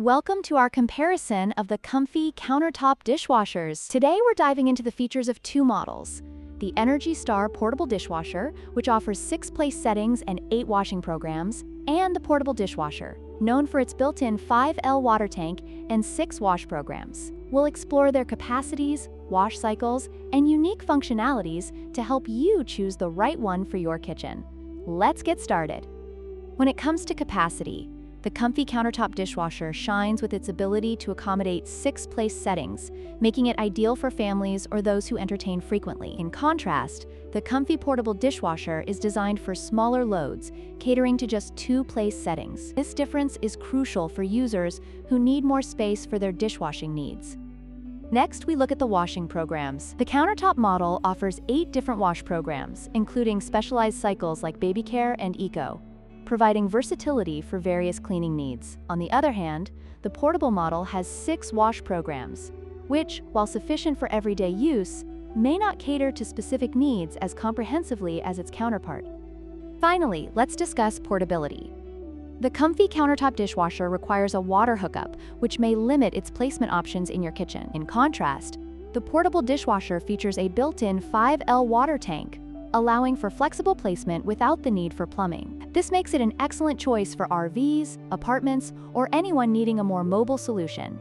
Welcome to our comparison of the COMFEE countertop dishwashers. Today we're diving into the features of two models. The Energy Star portable dishwasher, which offers 6 place settings and 8 washing programs, and the portable dishwasher, known for its built-in 5L water tank and 6 wash programs. We'll explore their capacities, wash cycles, and unique functionalities to help you choose the right one for your kitchen. Let's get started. When it comes to capacity, the COMFEE countertop dishwasher shines with its ability to accommodate 6 place settings, making it ideal for families or those who entertain frequently. In contrast, the COMFEE portable dishwasher is designed for smaller loads, catering to just 2 place settings. This difference is crucial for users who need more space for their dishwashing needs. Next, we look at the washing programs. The countertop model offers 8 different wash programs, including specialized cycles like baby care and eco, providing versatility for various cleaning needs. On the other hand, the portable model has 6 wash programs, which, while sufficient for everyday use, may not cater to specific needs as comprehensively as its counterpart. Finally, let's discuss portability. The COMFEE countertop dishwasher requires a water hookup, which may limit its placement options in your kitchen. In contrast, the portable dishwasher features a built-in 5L water tank, allowing for flexible placement without the need for plumbing. This makes it an excellent choice for RVs, apartments, or anyone needing a more mobile solution.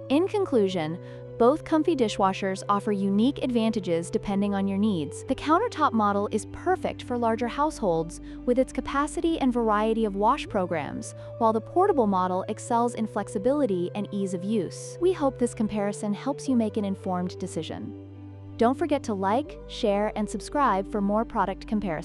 In conclusion, both COMFEE dishwashers offer unique advantages depending on your needs. The countertop model is perfect for larger households with its capacity and variety of wash programs, while the portable model excels in flexibility and ease of use. We hope this comparison helps you make an informed decision. Don't forget to like, share, and subscribe for more product comparisons.